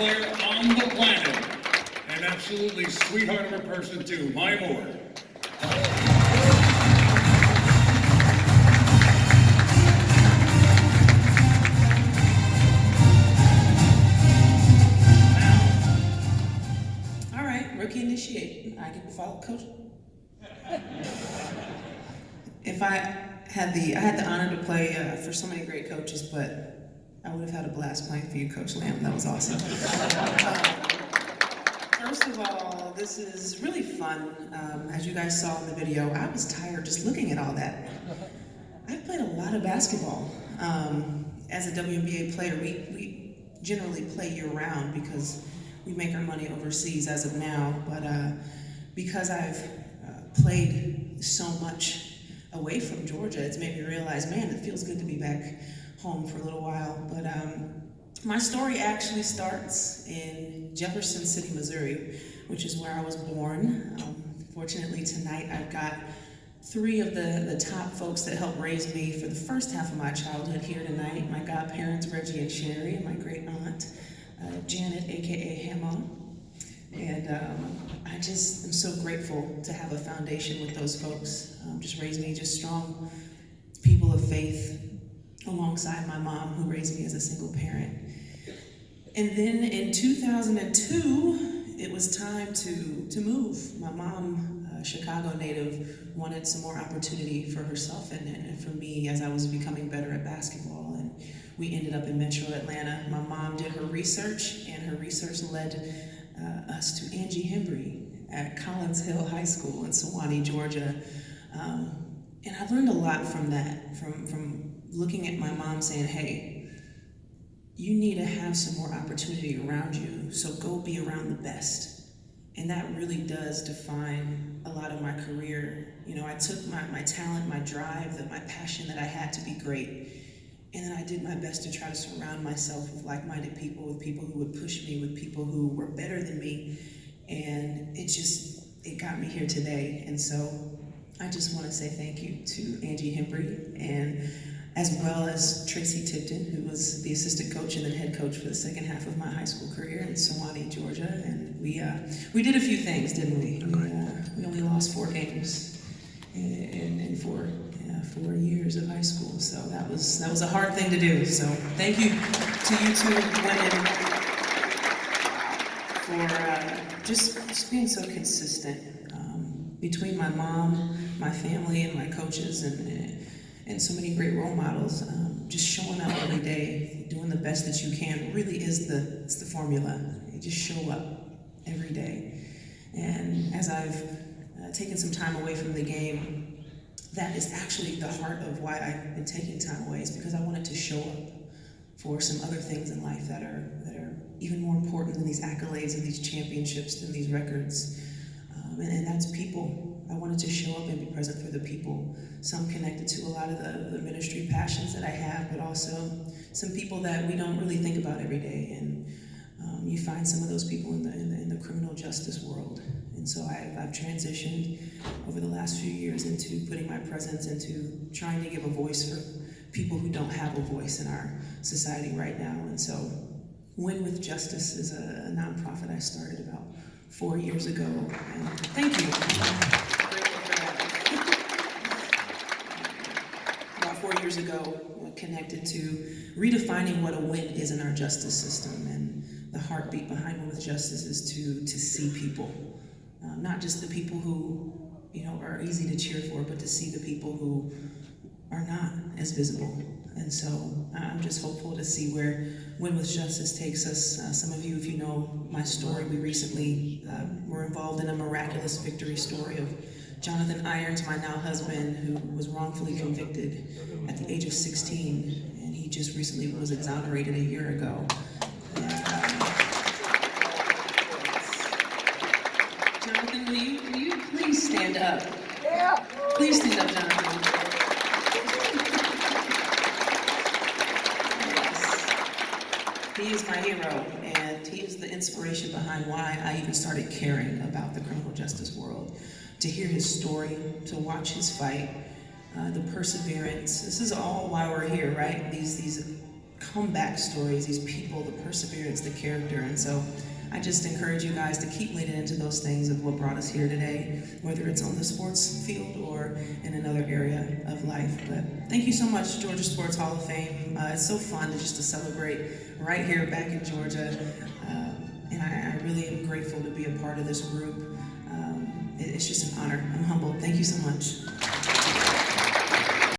player on the planet, and absolutely sweetheart of a person too, Maya Moore. All right, rookie initiate. I get to follow coach. If I had the honor to play for so many great coaches, but I would have had a blast playing for you, Coach Lamb. That was awesome. First of all, this is really fun. As you guys saw in the video, I was tired just looking at all that. I've played a lot of basketball. As a WNBA player, we generally play year-round because we make our money overseas as of now. But because I've played so much away from Georgia, it's made me realize, man, it feels good to be back home for a little while. But my story actually starts in Jefferson City, Missouri, which is where I was born. Fortunately, tonight I've got three of the top folks that helped raise me for the first half of my childhood here tonight. My godparents, Reggie and Sherry, and my great aunt, Janet, AKA Hamma. And I just am so grateful to have a foundation with those folks. Just raised me just strong people of faith alongside my mom, who raised me as a single parent. And then in 2002, it was time to move. My mom, a Chicago native, wanted some more opportunity for herself and for me as I was becoming better at basketball. And we ended up in Metro Atlanta. My mom did her research, and her research led us to Angie Hembry at Collins Hill High School in Sewanee, Georgia. And I learned a lot from that, from looking at my mom saying, hey, you need to have some more opportunity around you, so go be around the best. And that really does define a lot of my career. You know, I took my talent, my drive, my passion that I had to be great, and then I did my best to try to surround myself with like-minded people, with people who would push me, with people who were better than me. And it got me here today. And so I just want to say thank you to Angie Hembry, and as well as Tracy Tipton, who was the assistant coach and then head coach for the second half of my high school career in Sewanee, Georgia. And we did a few things, didn't we? We only lost 4 games in 4 years of high school, so that was a hard thing to do. So thank you to you two women for just being so consistent. Between my mom, my family, and my coaches, and so many great role models, just showing up every day, doing the best that you can, really is the formula. You just show up every day. And as I've taken some time away from the game, that is actually the heart of why I've been taking time away, is because I wanted to show up for some other things in life that are even more important than these accolades and these championships, than these records. And that's people. I wanted to show up and be present for the people. Some connected to a lot of the ministry passions that I have, but also some people that we don't really think about every day. And you find some of those people in the criminal justice world. And so I've transitioned over the last few years into putting my presence into trying to give a voice for people who don't have a voice in our society right now. And so Win with Justice is a nonprofit I started about 4 years ago, and thank you. I'm grateful for that. About 4 years ago, connected to redefining what a win is in our justice system, and the heartbeat behind Win with Justice is to see people, not just the people who are easy to cheer for, but to see the people who are not as visible. And so I'm just hopeful to see where Win with Justice takes us. Some of you, if you know my story, we recently were involved in a miraculous victory story of Jonathan Irons, my now husband, who was wrongfully convicted at the age of 16, and he just recently was exonerated a year ago. And, Jonathan, will you please stand up? Yeah. Please stand up, Jonathan. He is my hero, and he is the inspiration behind why I even started caring about the criminal justice world. To hear his story, to watch his fight, the perseverance. This is all why we're here, right? These comeback stories, these people, the perseverance, the character. And so I just encourage you guys to keep leaning into those things of what brought us here today, whether it's on the sports field or in another area of life. But thank you so much, Georgia Sports Hall of Fame. It's so fun to celebrate right here back in Georgia. And I really am grateful to be a part of this group. It's just an honor. I'm humbled. Thank you so much.